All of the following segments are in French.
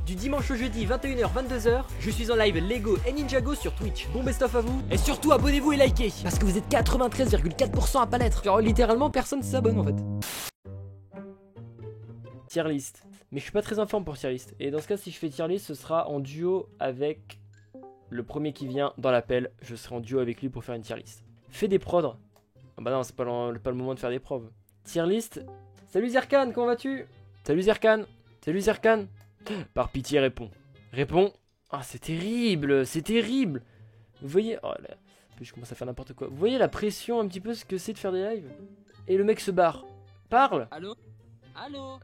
Du dimanche au jeudi, 21h-22h, je suis en live Lego et Ninjago sur Twitch. Bon best of à vous. Et surtout, abonnez-vous et likez. Parce que vous êtes 93,4% à pas l'être. Genre, littéralement, personne s'abonne en fait. Tier list. Mais je suis pas très informé pour tier list. Et dans ce cas, si je fais tier list, ce sera en duo avec le premier qui vient dans l'appel. Je serai en duo avec lui pour faire une tier list. Fais des prods. Ah bah non, c'est pas le moment de faire des preuves. Tier list. Salut Zerkan, comment vas-tu? Salut Zerkan. Salut Zerkan. Par pitié, réponds. Réponds. Ah, c'est terrible, c'est terrible. Vous voyez... Oh là, je commence à faire n'importe quoi. Vous voyez la pression un petit peu, ce que c'est de faire des lives? Et le mec se barre. Parle. Allô? Allô?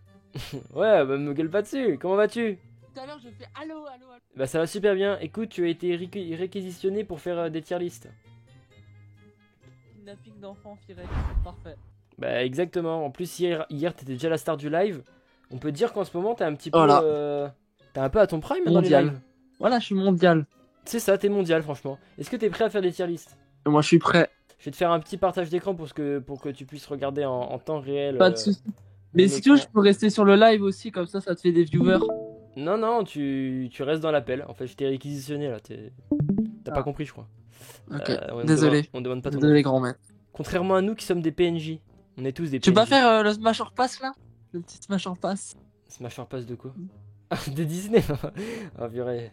Ouais, bah me gueule pas dessus. Comment vas-tu? Tout à l'heure, je fais allô, allô, allô. Bah ça va super bien. Écoute, tu as été réquisitionné pour faire des tier lists. Kidnapping d'enfants, Firex. Parfait. Bah exactement. En plus, hier t'étais déjà la star du live. On peut dire qu'en ce moment, t'es un petit peu... Voilà. T'es un peu à ton prime dans les Mondial. lives. Voilà, je suis mondial. C'est ça, t'es mondial, franchement. Est-ce que t'es prêt à faire des tier lists? Moi, je suis prêt. Je vais te faire un petit partage d'écran pour que tu puisses regarder en temps réel. Pas de soucis. Mais si tu veux, je peux rester sur le live aussi, comme ça te fait des viewers. Non, non, tu restes dans l'appel. En fait, je t'ai réquisitionné là. T'as pas compris, je crois. Ok, On désolé. on demande pas ton Désolé, grand maître. Contrairement à nous qui sommes des PNJ. On est tous des PNJ. Tu peux pas faire le Smash or Pass là? Le petit Smash or Pass. Smash or Pass de quoi? De Disney. Ah, purée.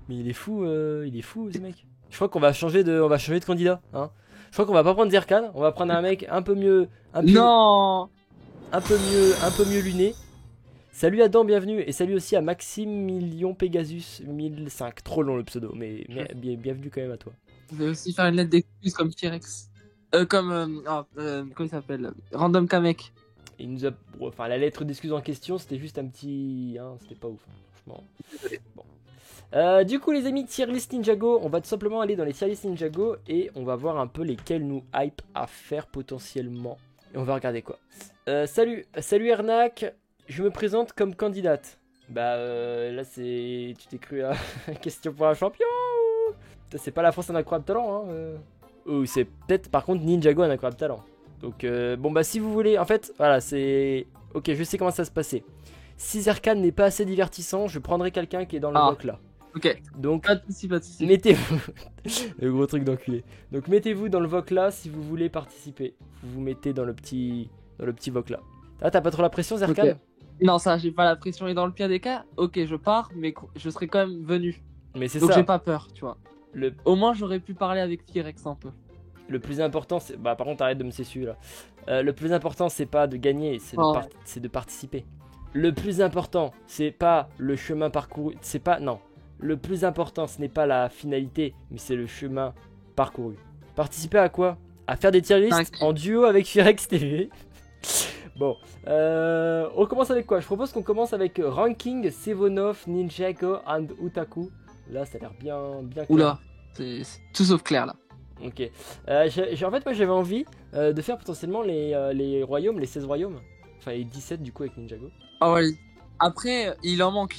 Mais il est fou ce mec. Je crois qu'on va changer de candidat. Hein. Je crois qu'on va pas prendre Zerkan. On va prendre un mec un peu mieux. Non. Un peu mieux luné. Salut Adam, bienvenue. Et salut aussi à Maximilion Pegasus 1005. Trop long le pseudo, mais bienvenue quand même à toi. Je vais aussi faire une lettre d'excuse comme T-Rex. Comment il s'appelle? Random Kamek. Il nous a... Enfin, la lettre d'excuse en question, c'était juste un petit... Hein, c'était pas ouf, hein, franchement. Bon. Du coup, les amis, tier list Ninjago, on va tout simplement aller dans les tier list Ninjago et on va voir un peu lesquels nous hype à faire potentiellement. Et on va regarder quoi. Salut Ernak, je me présente comme candidate. Bah, là, c'est... Tu t'es cru à question pour un champion? C'est pas la France un incroyable talent, hein. Ou c'est peut-être, par contre, Ninjago un incroyable talent. Donc, bon, bah, si vous voulez, en fait, voilà, c'est... Ok, je sais comment ça se passer. Si Zerkan n'est pas assez divertissant, je prendrai quelqu'un qui est dans le bloc là. Ok. Donc, pas de soucis, pas de soucis. Mettez-vous... Le gros truc d'enculé. Donc, mettez-vous dans le voc là si vous voulez participer. Vous vous mettez dans le petit voc là. Ah, t'as pas trop la pression, Zerkan? Okay. Non, ça, j'ai pas la pression. Et dans le pire des cas, ok, je pars, mais je serai quand même venu. Mais c'est ça. Donc, j'ai pas peur, tu vois. Au moins, j'aurais pu parler avec T-Rex un peu. Le plus important, c'est... Bah, par contre, arrête de me cesser là. Le plus important, c'est pas de gagner, c'est de participer. Le plus important, c'est pas le chemin parcouru. C'est pas... Non. Le plus important, ce n'est pas la finalité, mais c'est le chemin parcouru. Participer à quoi? À faire des tier lists en duo avec Firex TV. Bon. On commence avec quoi? Je propose qu'on commence avec Ranking, Sevonov, Ninjago and Utaku. Là, ça a l'air bien clair. Oula, c'est tout sauf clair là. Ok. En fait, moi j'avais envie de faire potentiellement les royaumes, les 16 royaumes. Enfin, les 17 du coup avec Ninjago. Ah ouais. Après, il en manque,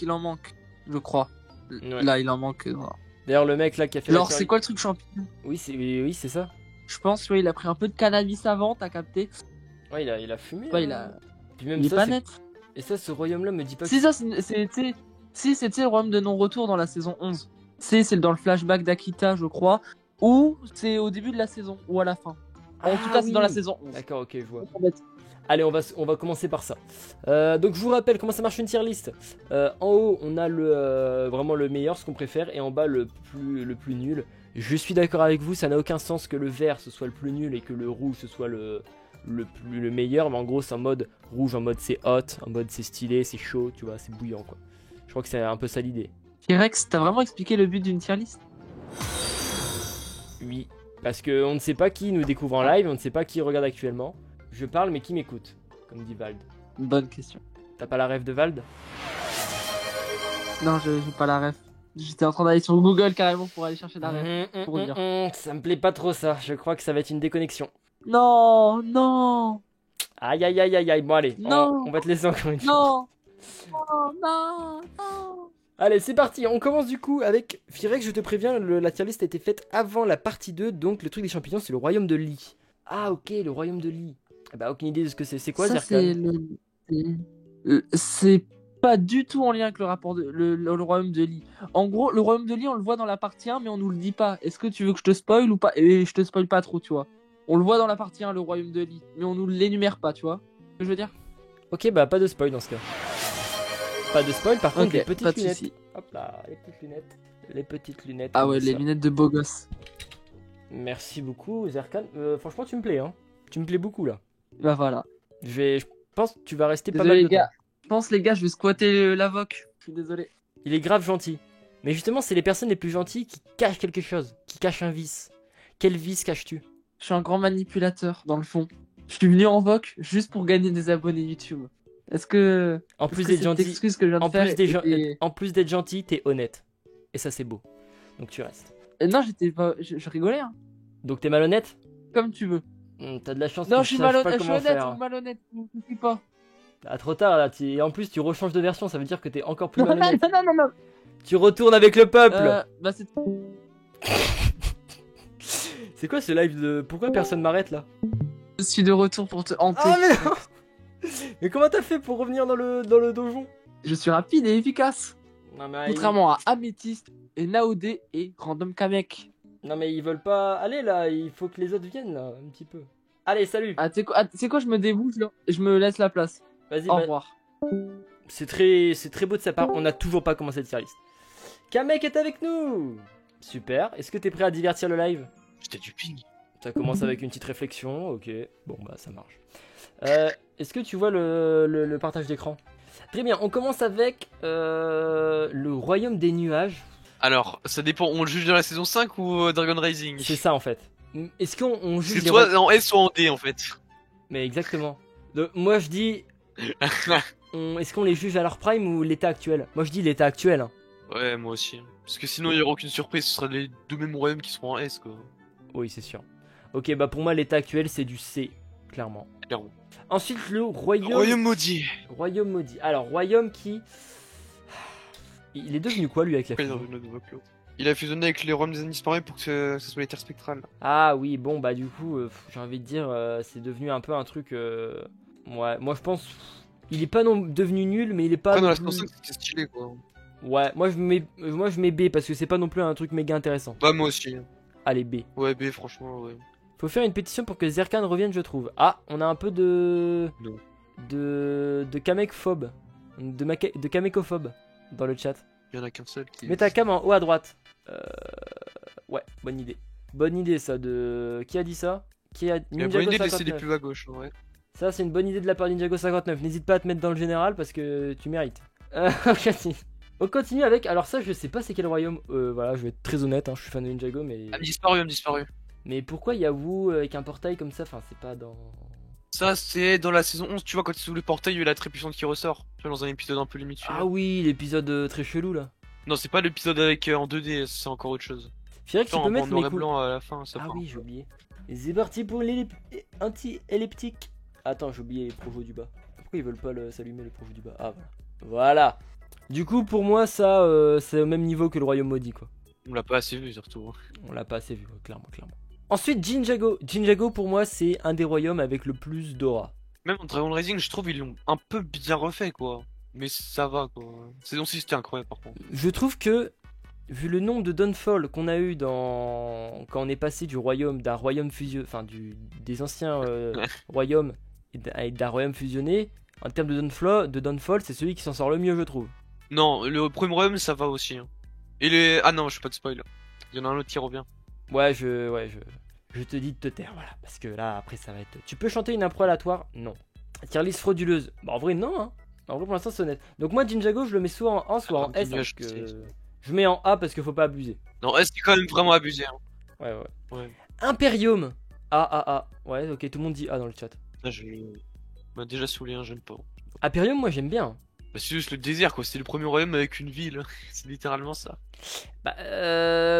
je crois. Ouais. Là, il en manque. Voilà. D'ailleurs, le mec là qui a fait. Alors, c'est quoi le truc champignon? Oui, c'est ça. Je pense, ouais, il a pris un peu de cannabis avant, t'as capté? Ouais, il a fumé. Ouais, il a. Puis même il ça, est pas net. Et ça, ce royaume là me dit pas. Si, ça, c'est. Si, c'était le royaume de non-retour dans la saison 11. C'est dans le flashback d'Akita, je crois. Ou c'est au début de la saison, ou à la fin. En tout cas, c'est dans la saison 11. D'accord, ok, je vois. Allez, on va commencer par ça. Donc je vous rappelle comment ça marche une tier list. En haut, on a vraiment le meilleur, ce qu'on préfère, et en bas le plus nul. Je suis d'accord avec vous, ça n'a aucun sens que le vert ce soit le plus nul et que le rouge ce soit le meilleur. Mais en gros, c'est en mode rouge, en mode c'est hot, en mode c'est stylé, c'est chaud, tu vois, c'est bouillant quoi. Je crois que c'est un peu ça l'idée. T-Rex, t'as vraiment expliqué le but d'une tier list? Oui, parce qu'on ne sait pas qui nous découvre en live, on ne sait pas qui regarde actuellement. Je parle, mais qui m'écoute, comme dit Vald. Bonne question. T'as pas la rêve de Vald? Non, j'ai pas la rêve. J'étais en train d'aller sur Google carrément pour aller chercher la rêve. Pour dire. Ça me plaît pas trop ça, je crois que ça va être une déconnexion. Non, non. Aïe aïe aïe aïe aïe, bon allez, non. On va te laisser encore une fois. Non, non, non. Allez, c'est parti, on commence du coup avec Firex, je te préviens, la tier list a été faite avant la partie 2, donc le truc des champignons c'est le royaume de Lee. Ah ok, le royaume de Lee. Bah aucune idée de ce que c'est. C'est quoi, Zerkan? C'est pas du tout en lien avec le rapport le royaume de Lee. En gros, le royaume de Lee, on le voit dans la partie 1, mais on nous le dit pas. Est-ce que tu veux que je te spoil ou pas? Et je te spoil pas trop, tu vois. On le voit dans la partie 1, le royaume de Lee, mais on nous l'énumère pas, tu vois ce que je veux dire? Ok, bah pas de spoil dans ce cas. Pas de spoil, par contre, Ok, les pas petites de lunettes. soucis. Hop là, les petites lunettes. Les petites lunettes. Ah comme ouais, les ça. lunettes de beau gosse. Merci beaucoup, Zerkan. Franchement, tu me plais, hein. Tu me plais beaucoup là. Bah voilà. Je pense que tu vas rester pas Désolé mal les de temps. gars. Je pense les gars, je vais squatter l'avoc. Je suis désolé. Il est grave gentil. Mais justement, c'est les personnes les plus gentilles qui cachent quelque chose, qui cachent un vice. Quel vice caches-tu? Je suis un grand manipulateur, dans le fond. Je suis venu en voc juste pour gagner des abonnés YouTube. Est-ce que... En est-ce plus que d'être cette gentil, excuse que je viens de en faire plus des gens- était- en plus d'être gentil, t'es honnête. Et ça, c'est beau. Donc tu restes. Non, j'étais pas... Je rigolais, hein. Donc t'es malhonnête? Comme tu veux. T'as de la chance Non, que je suis sache pas malhonnête, je suis comment honnête faire. ou malhonnête, ne suis pas. Ah, trop tard là. Et en plus, tu rechanges de version, ça veut dire que t'es encore plus Non, non, malhonnête. non, non, non. Tu retournes avec le peuple. Bah c'est... C'est quoi ce live de... Pourquoi personne m'arrête là? Je suis de retour pour te hanter. Ah mais non. Mais comment t'as fait pour revenir dans le donjon? Je suis rapide et efficace. Non mais, Contrairement à Améthyste et Naodé et Random Kamek. non mais ils veulent pas aller là, il faut que les autres viennent là, un petit peu. Allez, salut. Ah, tu sais quoi, je me débouche là. Et je me laisse la place. Vas-y, Au bah, revoir. c'est très beau de sa part, on a toujours pas commencé de tier list. Kamek est avec nous. Super, est-ce que t'es prêt à divertir le live? J'étais du ping. Ça commence avec une petite réflexion, ok, bon bah ça marche. Est-ce que tu vois le partage d'écran? Très bien, on commence avec le royaume des nuages. Alors, ça dépend, on le juge dans la saison 5 ou Dragon Rising? C'est ça en fait. Est-ce qu'on juge C'est les soit en S soit en D en fait. Mais exactement. Moi je dis, est-ce qu'on les juge à leur prime ou l'état actuel? Moi je dis l'état actuel. Hein. Ouais, moi aussi. Parce que sinon, il n'y aura aucune surprise, ce sera les deux mêmes royaumes qui seront en S quoi. Oui, c'est sûr. Ok, bah pour moi l'état actuel c'est du C, clairement. Clairement. Ensuite le royaume... Royaume maudit. Royaume maudit. Alors, royaume qui... Il est devenu quoi lui avec la fusion? Il a fusionné avec les royaumes des années disparus pour que ce soit les terres spectrales. Ah oui, bon bah du coup, j'ai envie de dire, c'est devenu un peu un truc... Ouais, moi je pense... Il est pas non devenu nul, mais il est pas... Après, dans non la plus- saison 5, c'était stylé quoi. Ouais, moi je mets B parce que c'est pas non plus un truc méga intéressant. Bah, moi aussi. Allez, B. Ouais, B, franchement, ouais. Faut faire une pétition pour que Zerkan revienne, je trouve. Ah, on a un peu de... Non. De kamekphobe. De kamekophobe dans le chat. Il y en a qu'un seul qui. Mets ta cam en haut à droite. Ouais, bonne idée. Bonne idée ça de... Qui a dit ça? Qui a... Il y a Ninjago pas une idée de laisser les 59. pubs à gauche, ouais. Ça c'est une bonne idée de la part de Ninjago59. N'hésite pas à te mettre dans le général parce que tu mérites. On continue avec... Alors ça je sais pas c'est quel royaume. Voilà, je vais être très honnête, hein, je suis fan de Ninjago mais... Homme disparu. Mais pourquoi il y a vous avec un portail comme ça? Enfin c'est pas dans... Ça, c'est dans la saison 11, tu vois, quand il s'ouvre le portail, il y a la très puissante qui ressort. Tu vois, dans un épisode un peu limite. Ah oui, l'épisode très chelou là. Non, c'est pas l'épisode avec en 2D, c'est encore autre chose. C'est vrai que tu Attends, peux en mettre noir mes et coups. blanc à la fin, ça Ah part. oui, j'ai oublié. Et c'est parti pour l'anti-elliptique. Attends, j'ai oublié les projets du bas. Pourquoi ils veulent pas s'allumer les projets du bas? Ah voilà. Voilà. Du coup, pour moi, ça, c'est au même niveau que le royaume maudit quoi. On l'a pas assez vu surtout. On l'a pas assez vu, ouais, clairement. Ensuite, Jinjago. Jinjago, pour moi, c'est un des royaumes avec le plus d'aura. Même en Dragon Rising, je trouve ils l'ont un peu bien refait quoi. Mais ça va quoi. Saison 6 c'était incroyable par contre. Je trouve que, vu le nombre de downfall qu'on a eu quand on est passé d'un royaume fusionné, enfin des anciens royaumes et d'un royaume fusionné, en termes de downfall, c'est celui qui s'en sort le mieux, je trouve. Non, le premier royaume ça va aussi. Hein. Et les. Ah non, je fais pas de spoil. Il y en a un autre qui revient. Ouais, je te dis de te taire, voilà, parce que là, après, ça va être... Tu peux chanter une impro aléatoire? Non. Tier list frauduleuse? Bah, en vrai, non, hein. En vrai, pour l'instant, c'est honnête. Donc moi, Jinjago, je le mets soit en A, soit en S, hein, parce que... Je mets en A parce qu'il faut pas abuser. Non, S c'est quand même vraiment abusé. Hein. Ouais. Imperium. A. Ouais, ok, tout le monde dit A dans le chat. Ça, je m'a déjà saoulé, hein, j'aime pas. Imperium, moi, j'aime bien. Bah, c'est juste le désert quoi, c'est le premier royaume avec une ville. C'est littéralement ça. Bah,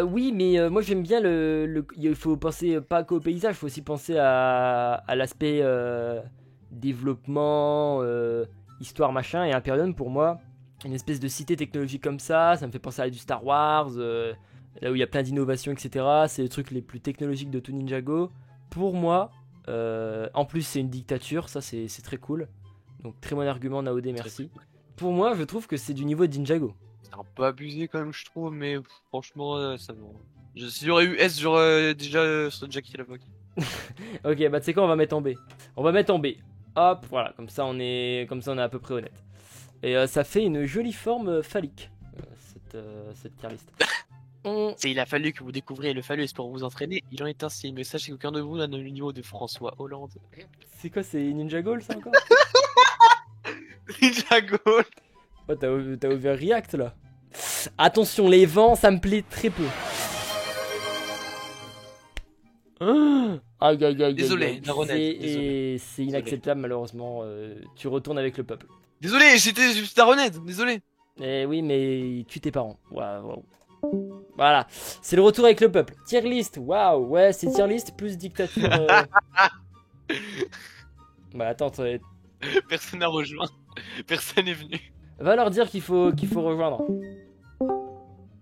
oui, mais moi, j'aime bien il faut penser pas qu'au paysage, il faut aussi penser à l'aspect développement, histoire, machin. Et Imperium, pour moi, une espèce de cité technologique comme ça me fait penser à du Star Wars, là où il y a plein d'innovations, etc. C'est les trucs les plus technologiques de tout Ninjago. Pour moi, en plus, c'est une dictature, ça, c'est très cool. Donc, très bon argument, Naodé, merci. Pour moi, je trouve que c'est du niveau de Ninjago. C'est un peu abusé quand même, je trouve, mais franchement, ça va. S'il y aurait eu S, j'aurais déjà sur Jackie à l'époque. Ok, bah tu sais quoi, on va mettre en B. On va mettre en B. Hop, voilà, comme ça on est à peu près honnête. Et ça fait une jolie forme phallique, cette tier list. Il a fallu que vous découvriez le phallus pour vous entraîner, il en est ainsi, mais sachez qu'aucun de vous n'a le niveau de François Hollande. C'est quoi, c'est Ninja Goal ça encore? Ninja Goal. Oh, t'as ouvert React là. Attention, les vents, ça me plaît très peu. Aïe aïe aïe. Désolé, Daronette, Et c'est inacceptable malheureusement. Tu retournes avec le peuple. Désolé, j'étais juste Daronette, désolé. Eh oui, mais tue tes parents. Waouh. Voilà, c'est le retour avec le peuple. Tier list, waouh, ouais, c'est tier list plus dictature. Bah attends, Personne n'a rejoint, personne n'est venu. va leur dire qu'il faut rejoindre.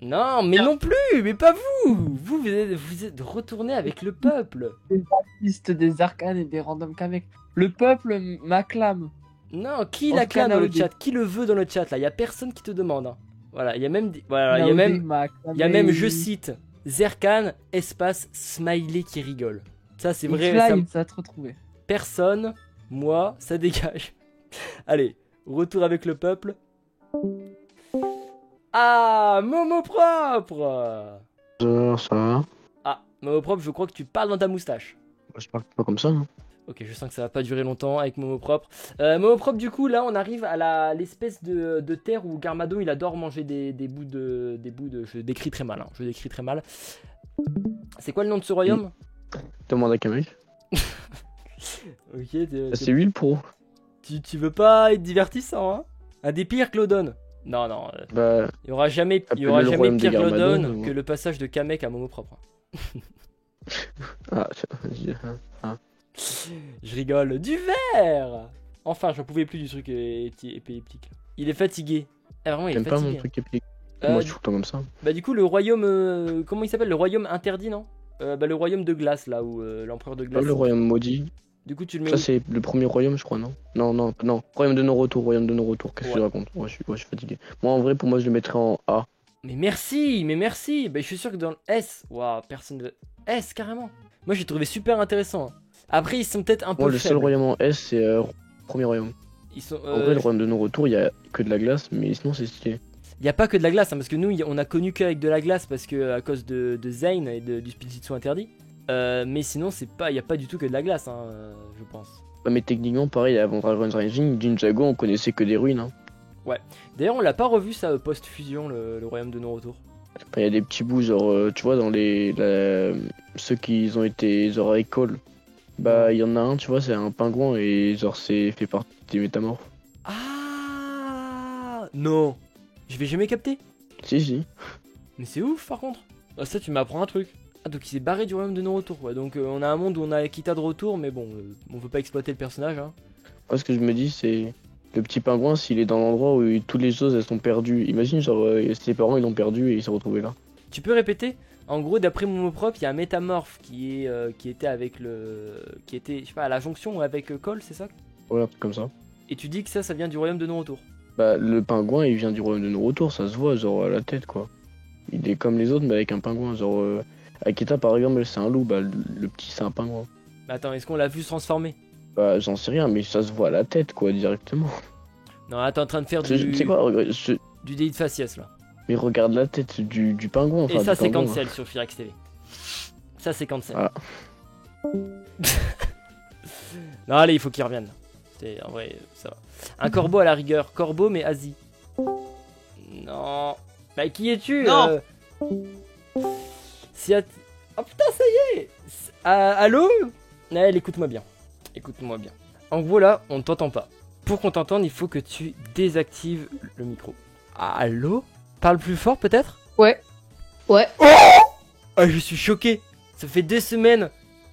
Non, mais non plus, mais pas vous. Vous êtes retourné avec le peuple. Des artistes, des arcanes et des random kamek. Le peuple m'acclame. Non, qui On l'acclame se dans le canal chat? Qui le veut dans le chat là? Il y a personne qui te demande. Hein. Voilà, il y a même, voilà, il y a Naodé même, je cite, Zerkan espace smiley qui rigole. Ça c'est vrai. Ça va te retrouver. Personne, moi, ça dégage. Allez, retour avec le peuple. Ah, Momo propre. Ça va. Ah, Momo propre, je crois que tu parles dans ta moustache. Je parle pas comme ça. Hein. Ok, je sens que ça va pas durer longtemps avec Momo propre. Momo propre, du coup, là, on arrive à l'espèce de terre où Garmado, il adore manger des bouts de. Je décris très mal. Hein, je décris très mal. C'est quoi le nom de ce royaume? Demande à Kamek. Ok, C'est lui le pro. tu veux pas être divertissant, hein? Un des pires Clodon. Non, non. Bah, Il y aura jamais pire Clodon que le passage de Kamek à Momo propre. ah, Je rigole. Du verre. Enfin, j'en pouvais plus du truc épique. Il est fatigué. Ah, vraiment, il est j'aime pas fatigué. mon truc épique. Moi, je suis tout le temps comme ça. Bah, du coup, le royaume. Comment il s'appelle? Le royaume interdit, non? Bah, le royaume de glace, là où l'empereur de glace. Le royaume maudit. Du coup, tu le mets. Ça, c'est le premier royaume, je crois, non? Non. Royaume de non-retour, Qu'est-ce que tu racontes? Ouais, je suis fatigué. Moi, en vrai, pour moi, je le mettrais en A. Mais merci. Bah, je suis sûr que dans le S. Waouh, personne de. S, carrément. Moi, j'ai trouvé super intéressant. Hein. Après, ils sont peut-être un peu. Moi, le seul royaume en S, c'est premier royaume. Ils sont. En vrai, le royaume de non-retour, il y a que de la glace, mais sinon, c'est stylé. Il n'y a pas que de la glace, hein, parce que nous, on a connu qu'avec de la glace, parce que à cause de Zane et du Spijitsu interdit. Mais sinon, il n'y a pas du tout que de la glace, hein, je pense. Ouais, mais techniquement, pareil, avant Dragon's Rising, Ninjago, on connaissait que des ruines. Hein. Ouais. D'ailleurs, on l'a pas revu ça post-fusion, le royaume de non-retour. Il y a des petits bouts, genre, tu vois, dans ceux qui ont été, genre, à école. Bah, il y en a un, tu vois, c'est un pingouin et, genre, c'est fait partie des métamorphes. Ah non. Je vais jamais capter. Si. Mais c'est ouf, par contre. Ah, ça, tu m'apprends un truc. Ah, donc il s'est barré du royaume de non-retour, quoi. Donc on a un monde où on a Akita de retour, mais bon, on veut pas exploiter le personnage, hein. Moi, ce que je me dis, c'est le petit pingouin, s'il est dans l'endroit où toutes les choses elles sont perdues. Imagine, genre, ses parents ils l'ont perdu et il s'est retrouvé là. Tu peux répéter? En gros, d'après mon mot propre, il y a un métamorphe qui était avec qui était, je sais pas, à la jonction avec Cole, c'est ça? Voilà, comme ça. Et tu dis que ça vient du royaume de non-retour. Bah, le pingouin, il vient du royaume de non-retour, ça se voit, genre, à la tête, quoi. Il est comme les autres, mais avec un pingouin, genre. Akita, par exemple, c'est un loup, bah, le petit, c'est un pingouin. Bah, attends, est-ce qu'on l'a vu se transformer? Bah, j'en sais rien, mais ça se voit à la tête, quoi, directement. Non, là, t'es en train de faire Tu sais quoi, du délit de faciès, là. Mais regarde la tête du pingouin. Et ça, c'est cancel sur Firax TV. Ça, c'est cancel. Ah. Non, allez, il faut qu'il revienne. En vrai, ça va. Un corbeau à la rigueur. Corbeau, mais Asie. Non. Bah, qui es-tu? Non. Oh putain, ça y est. Allô? Elle, écoute-moi bien. Écoute-moi bien. En gros, là, on ne t'entend pas. Pour qu'on t'entende, il faut que tu désactives le micro. Allô? Parle plus fort, peut-être? Ouais. Ah, je suis choqué. Ça fait 2 semaines.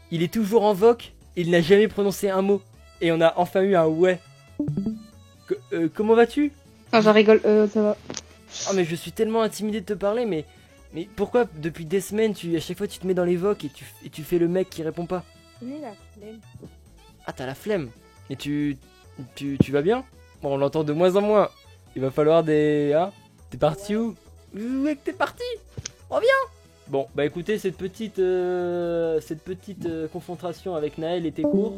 Il est toujours en voc. Il n'a jamais prononcé un mot. Et on a enfin eu un ouais. Comment vas-tu? Ah, j'en rigole, ça va. Oh, mais je suis tellement intimidé de te parler, mais pourquoi depuis des semaines, à chaque fois tu te mets dans les vocs et tu fais le mec qui répond pas? Ah, t'as la flemme. Et tu vas bien? Bon, on l'entend de moins en moins. Il va falloir des... Hein? T'es parti où? Où est que t'es parti? Reviens. Bon, bah écoutez, cette petite confrontation avec Naël était courte.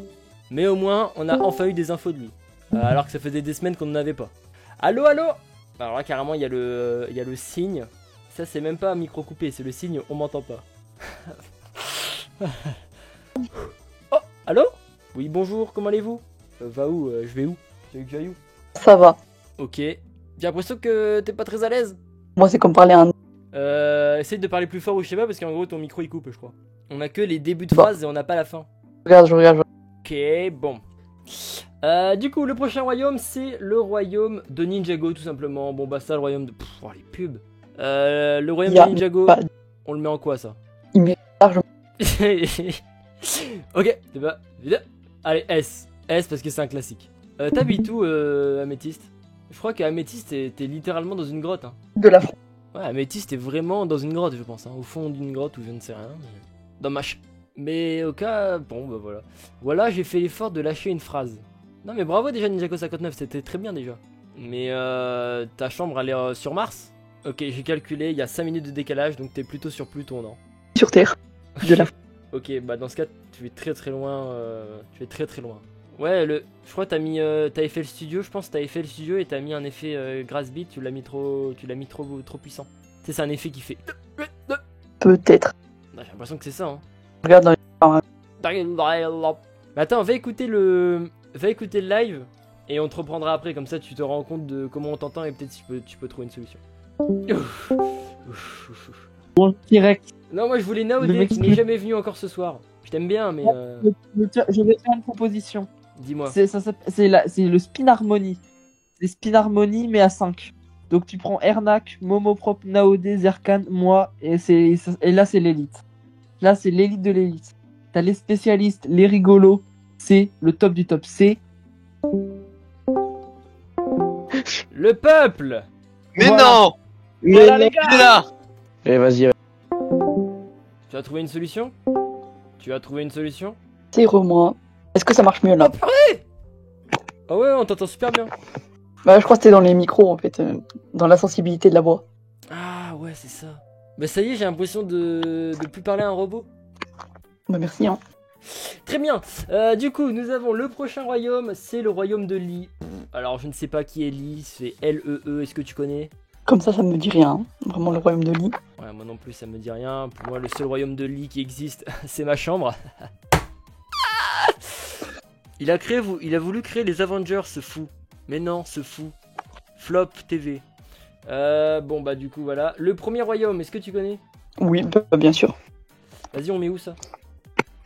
Mais au moins, on a enfin eu des infos de lui. Alors que ça faisait des semaines qu'on n'en avait pas. Allô, allô? Alors là, carrément, il y a le signe. Ça, c'est même pas un micro coupé, c'est le signe on m'entend pas. Oh, allô? Oui, bonjour, comment allez-vous? Va où? Je vais où? Tu veux que j'aille où? Ça va. Ok. J'ai l'impression que t'es pas très à l'aise. Moi, c'est comme parler à un. Essaye de parler plus fort ou je sais pas, parce qu'en gros, ton micro il coupe, je crois. On a que les débuts de Bah. phrases et on n'a pas la fin. Je regarde. Ok, bon. Du coup, le prochain royaume, c'est le royaume de Ninjago, tout simplement. Bon, bah, ça, le royaume de. Pff, oh, les pubs. Le royaume Y a de Ninjago, pas- on le met en quoi, ça? Il mérite largement. Ok, c'est pas. Allez, S. S parce que c'est un classique. T'habites où, Améthyste? Je crois qu'Améthyste, t'es littéralement dans une grotte. Hein. De la France. Ouais, Améthyste est vraiment dans une grotte, je pense. Hein. Au fond d'une grotte ou je ne sais rien. Mais... Dommage. Mais au cas. Bon, bah voilà. Voilà, j'ai fait l'effort de lâcher une phrase. Non, mais bravo déjà, Ninjago59, c'était très bien déjà. Mais ta chambre, elle est sur Mars? Ok, j'ai calculé, il y a 5 minutes de décalage, donc t'es plutôt sur Pluton, non? Sur Terre. De la Ok, bah dans ce cas, tu es très très loin. Tu es très très loin. Ouais, je crois que t'avais fait le studio, je pense que t'avais fait le studio et t'as mis un effet Grass Beat, tu l'as mis trop puissant. Tu sais, c'est un effet qui fait. Peut-être. Bah, j'ai l'impression que c'est ça. Hein. Regarde dans les. Mais attends, va écouter le live et on te reprendra après, comme ça tu te rends compte de comment on t'entend et peut-être tu peux trouver une solution. Bon, direct. Non, moi je voulais Le Naodé mec qui n'est jamais venu encore ce soir. Je t'aime bien, mais Je vais faire une proposition. dis-moi. C'est le Spin Harmony. C'est Spin Harmony, mais à 5. Donc tu prends Ernak, Momoprop, Naodé, Zerkan, moi, et là c'est l'élite. Là c'est l'élite de l'élite. T'as les spécialistes, les rigolos, c'est le top du top. C'est Le peuple. Mais Voilà. non! Voilà les Il est gars. là! Eh, vas-y. Tu as trouvé une solution? Tu as trouvé une solution? moi. Est-ce que ça marche mieux là? Ah ouais, on t'entend super bien. Bah, je crois que c'était dans les micros en fait. Dans la sensibilité de la voix. Ah ouais, c'est ça. Bah ça y est, j'ai l'impression de plus parler à un robot. Bah, merci hein. Très bien. Du coup, nous avons le prochain royaume, c'est le royaume de Lee. Alors, je ne sais pas qui est Lee, c'est L-E-E, est-ce que tu connais? Comme ça me dit rien. Hein. Vraiment le royaume de Lee. Ouais, moi non plus, ça me dit rien. Pour moi, le seul royaume de Lee qui existe, c'est ma chambre. Il a voulu créer les Avengers, ce fou. Mais non, ce fou. Flop TV. Bon, bah du coup, voilà. Le premier royaume, est-ce que tu connais? Oui, bah, bien sûr. Vas-y, on met où ça?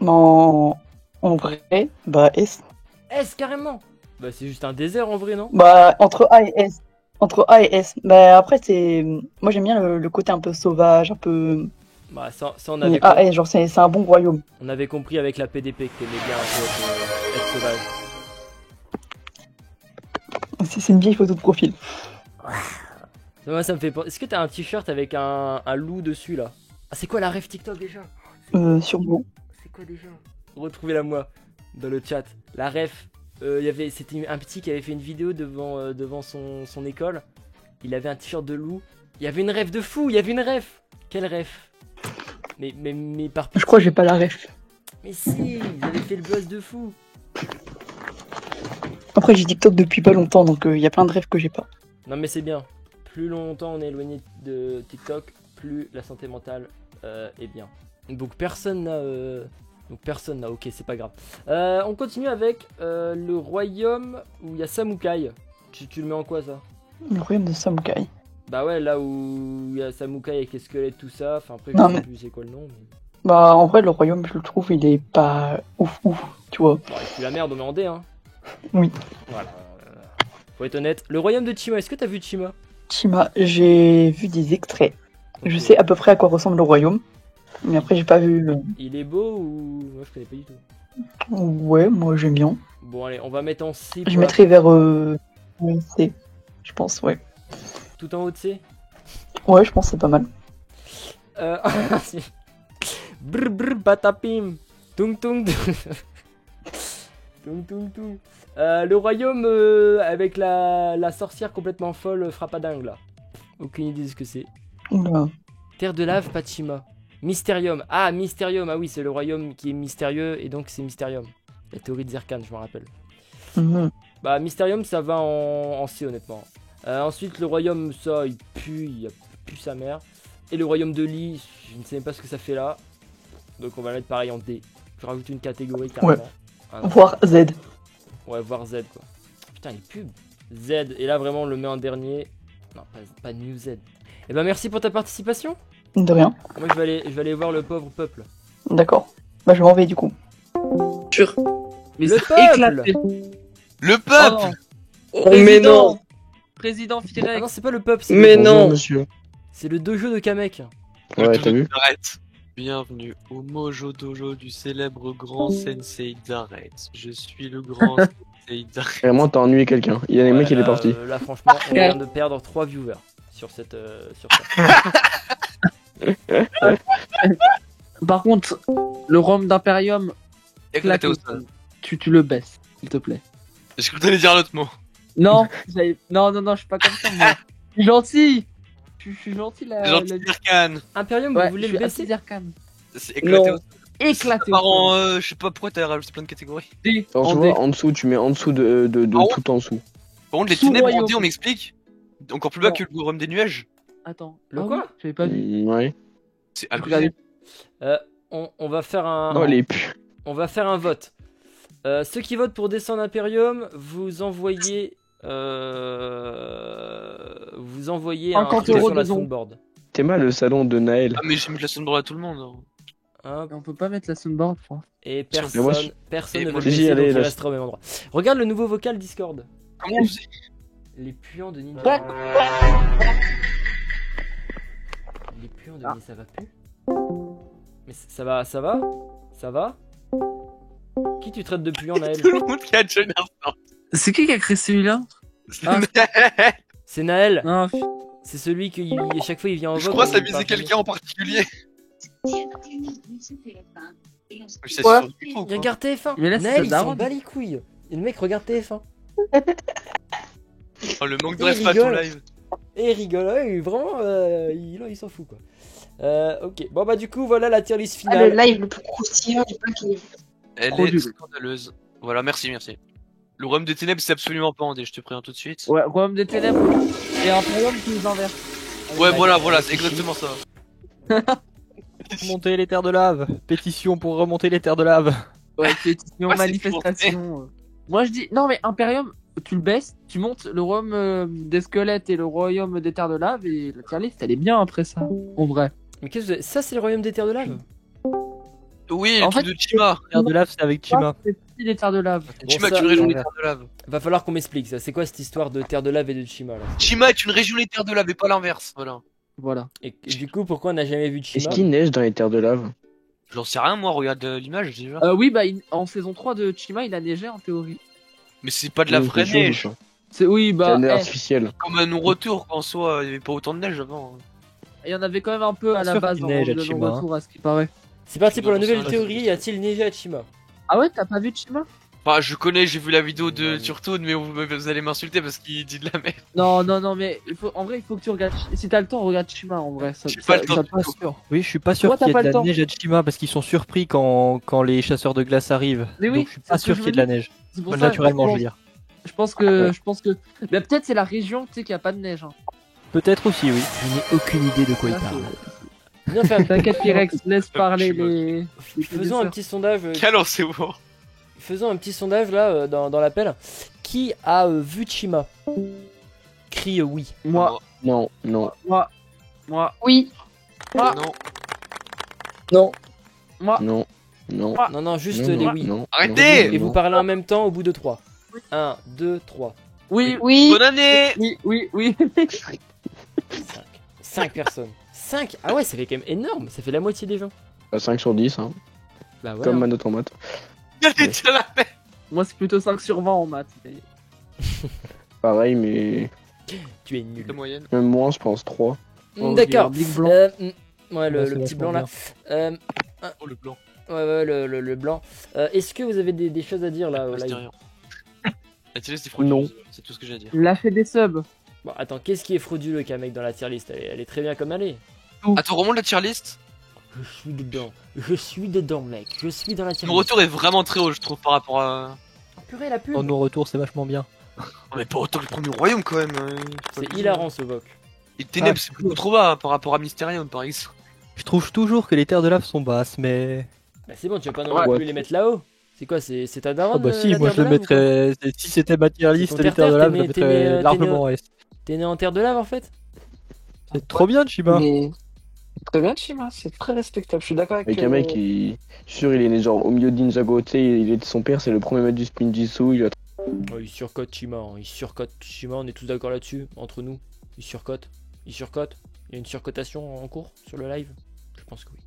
En vrai, bah S. S, carrément. Bah c'est juste un désert en vrai, non? Bah entre A et S. Entre A et S. Bah après c'est. Moi j'aime bien le côté un peu sauvage, un peu. Bah ça on Mais avait, A et S, genre c'est un bon royaume. on avait compris avec la PDP que t'aimais bien un peu être sauvage. C'est une vieille photo de profil. Moi ça me fait penser. Est-ce que t'as un t-shirt avec un loup dessus là? Ah c'est quoi la ref TikTok déjà? Sûrement. C'est quoi déjà? Retrouvez-la moi dans le chat. La ref, c'était un petit qui avait fait une vidéo devant son école. Il avait un t-shirt de loup. Il y avait une ref de fou, il y avait une ref. Quelle ref? Mais par Je crois que j'ai pas la ref. Mais si, ils avaient fait le buzz de fou. Après j'ai TikTok depuis pas longtemps donc il y a plein de rêves que j'ai pas. Non mais c'est bien. Plus longtemps on est éloigné de TikTok, plus la santé mentale est bien. Donc personne n'a. Ok, c'est pas grave. On continue avec le royaume où il y a Samukai. Tu le mets en quoi ça? Le royaume de Samukai. Bah ouais, là où il y a Samukai avec les squelettes, tout ça. Enfin après, Non, je sais mais- plus c'est quoi le nom. Mais... Bah en vrai le royaume je le trouve il est pas ouf, tu vois. Bon, et puis la merde, on met en D, hein. Oui. Voilà. Faut être honnête. Le royaume de Chima, est-ce que t'as vu Chima? Chima, j'ai vu des extraits. Je Ok. sais à peu près à quoi ressemble le royaume. Mais après j'ai pas vu. Il est beau ou. Moi je connais pas du tout. Ouais, moi j'aime bien. Bon, allez, on va mettre en C. Je pour mettrais vers ouais, C. Je pense, ouais. Tout en haut de C. Ouais, je pense que c'est pas mal. Brr brr batapim. Tung tung tung. Tung tung tung. Le royaume avec la sorcière complètement folle frappadingue là. Aucune idée de ce que c'est. Oula. Terre de lave, Pachima. Mysterium. Ah, Mysterium. Ah oui, c'est le royaume qui est mystérieux et donc c'est Mysterium. La théorie de Zerkan, je me rappelle. Mhm. Bah, Mysterium, ça va en C, honnêtement. Ensuite, le royaume, ça, il pue sa mère. Et le royaume de Lee, je ne sais même pas ce que ça fait là. Donc, on va le mettre pareil en D. Je rajoute une catégorie carrément. Ah, non. Voire Z. Ouais, voir Z, quoi. Putain, les pubs. Z. Et là, vraiment, on le met en dernier. Non, pas New Z. Eh ben, merci pour ta participation. De rien. Moi, je vais aller voir le pauvre peuple. D'accord. Bah, je m'en vais du coup. Mais Le c'est peuple éclaté. Le peuple. Mais non. non. Président Ah Firex. non, c'est pas le peuple, c'est Mais le... non. Bonjour, monsieur. C'est le dojo de Kamek. Ouais, t'as vu? Arrête. Bienvenue au Mojo Dojo du célèbre grand Sensei Daret. Je suis le grand Sensei Daret. Vraiment, t'as ennuyé quelqu'un. Il y a des mecs, il est parti. Là, franchement, on vient de perdre 3 viewers sur cette. Sur ça. Par contre, le rhum d'Imperium, Éclaté au sol. tu le baisses, s'il te plaît. Est-ce que t'allais dire un autre mot? Non, non, je suis pas comme ça, moi. Je suis gentil. Je suis gentil, là. Gentil Zerkan. Imperium, Ouais, vous voulez je le suis baisser anti-Zerkan. C'est éclaté Non. au sol. Éclaté. Par en, je sais pas pourquoi t'as rajouté plein de catégories. D, Alors, en tu D. vois, en dessous, tu mets en dessous de Ah ouais. tout en dessous. Par contre, les Sous ténèbres en royaume. D, on m'explique. Encore plus bas Non. que le royaume des nuages. Attends. Le Ah quoi oui, j'avais pas vu. Ouais. C'est Regardez. abusé. On va faire un. Oh, les pu. On va faire un vote. Ceux qui votent pour descendre Imperium, vous envoyez. Vous envoyez un 50 truc euros sur la de don. soundboard. T'es mal le salon de Naël. Ah, mais j'ai mis de la soundboard à tout le monde. Hein. Hop. On peut pas mettre la soundboard, je crois. Et Mais personne, moi, personne et ne moi, veut le j'y baisser, allais, donc il là. restera au même endroit. Regarde le nouveau vocal Discord. Comment on faisait? Les puants de Ninja. Les puants de Ninja, ça va plus? Mais ça va, ça va? Ça va? Qui tu traites de puant, Naël? Tout le monde qui a déjà une instant. C'est qui a créé celui-là? Ah. C'est Naël. Non, C'est celui qui, à chaque fois, il vient en vote. Je crois que ça on visait parle quelqu'un en particulier. Je sais Quoi sur du micro, Il quoi. regarde TF1. Mais là, c'est Naël, sa il s'en daronne. bat les couilles. Et le mec regarde TF1. Oh, le manque de Il respect à ton rigole. live. Et il rigole. Ouais, vraiment, il s'en fout, quoi. Ok. Bon, bah, du coup, voilà la tier list Ah, le finale. live le plus croustillant du paquet. Elle Trop est nul. scandaleuse. Voilà, merci. Le royaume des ténèbres, c'est absolument pas en D, je te préviens tout de suite. Ouais, Royaume des Ténèbres et Imperium qui nous inverse. Ouais, voilà, c'est exactement ça. Remonter les terres de lave. Pétition pour remonter les terres de lave. Ouais, pétition, Ouais, c'est manifestation. Moi je dis, non mais Imperium, tu le baisses, tu montes le royaume des squelettes et le royaume des terres de lave et la tier list elle est bien après ça, en vrai. Mais qu'est-ce que c'est ça, c'est le royaume des terres de lave? Oui, le En truc fait, de Chima. Terre de lave, c'est avec Chima. C'est petit des terres de lave. Bon, Chima ça, est une région ouais. des terres de lave. Va falloir qu'on m'explique ça. C'est quoi cette histoire de terre de lave et de Chima là? Chima est une région des terres de lave et pas l'inverse. Voilà. Voilà. Et du coup, pourquoi on n'a jamais vu de Est-ce Chima? qu'il neige dans les terres de lave? J'en sais rien, moi, regarde l'image déjà. Oui, bah en saison 3 de Chima il a neigé en théorie. Mais c'est pas de la Oui, vraie c'est chaud, neige. ça. C'est oui, C'est bah la neige artificielle. Comme à non-retour, en soi, il y avait pas autant de neige avant. il y en avait quand même un peu à Pas la sûr base qu'il en neige à de Chima, non-retour à ce qui paraît. C'est parti pour la Je sais nouvelle pas, théorie. c'est- Y a-t-il neigé à Chima? Ah ouais, t'as pas vu Chima? Enfin, je connais, j'ai vu la vidéo de Ouais. Turtoon, mais vous allez m'insulter parce qu'il dit de la merde. Non, mais en vrai il faut que tu regardes. Si t'as le temps, regarde Chima en vrai. Ça, J'ai pas le temps. te passe. Oui, je suis pas sûr Toi, qu'il y t'as ait de pas la le temps. neige à Chima parce qu'ils sont surpris quand les chasseurs de glace arrivent. Mais oui, Donc je suis pas c'est ce que sûr je qu'il y ait de la veux neige. C'est pour ça, Naturellement, je veux dire. Je pense que. Mais peut-être c'est la région, tu sais, qu'il n'y a pas de neige. Hein. Peut-être aussi, oui. Je n'ai aucune idée de quoi il Là, parle. Bien fait. T'inquiète, Pyrex, laisse parler Je les. Faisons un petit sondage. Quel c'est bon. Faisons un petit sondage là dans l'appel. Qui a vu Chima? Crie oui. Moi, Non. moi, Oui. Ah. Non. Non. moi. Non. Non, juste Non, les non, oui. non, Arrêtez non, Et non. vous parlez en même temps au bout de 3. 1, 2, 3. Oui, Oui. Bonne année. oui. 5 personnes. 5? Ah ouais, ça fait quand même énorme. Ça fait la moitié des gens. 5 sur 10, hein. Bah ouais. Comme ma note en maths. Allez, tiens la paix. Moi, c'est plutôt 5 sur 20 en maths. Pareil, mais Tu es nul. La moyenne. même moins, je pense 3. D'accord. Big blanc. Ouais, le Ouais, c'est petit vachement blanc là. bien. Oh, le blanc. Ouais, le blanc. Est-ce que vous avez des choses à dire là au Je dis live? rien. La tier list est frauduleuse. Non. C'est tout ce que j'ai à dire. Lâchez des subs. Bon, attends, qu'est-ce qui est frauduleux mec dans la tier list? Elle est très bien comme elle est. Attends, remonte la tier list. Je suis dedans. Je suis dedans, mec. Je suis dans la tier Mon list. retour est vraiment très haut, je trouve, par rapport à. Oh, purée, la pub. Oh, nos retours, c'est vachement bien. Oh, mais pas autant que le premier royaume quand même. C'est hilarant ce voc. Et Ténèbres, Ah, c'est beaucoup trop bas par rapport à Mysterium, par exemple. Je trouve toujours que les terres de lave sont basses, mais. Bah, c'est bon, tu vas pas non Ouais. plus les mettre là-haut. C'est quoi? C'est ta daronne? Ah bah si, la moi terre je de le lave, ou quoi? mettrais. Si c'était ma tier list, ton les terres de terre-terre, lave, je t'es le né- mettrais largement en S. T'es né en terre de lave en fait? C'est trop bien, Chiba. Mais... Très bien, Chima, c'est très respectable. Je suis d'accord avec Avec un mec, je suis sûr, il est né genre au milieu de Ninjago, tu sais, il est son père, c'est le premier maître du Spinjitzu, il a Oh, il surcote Shima, hein. Il surcote Shima, on est tous d'accord là-dessus, entre nous. Il surcote. Il surcote. Il y a une surcotation en cours sur le live? Je pense que oui.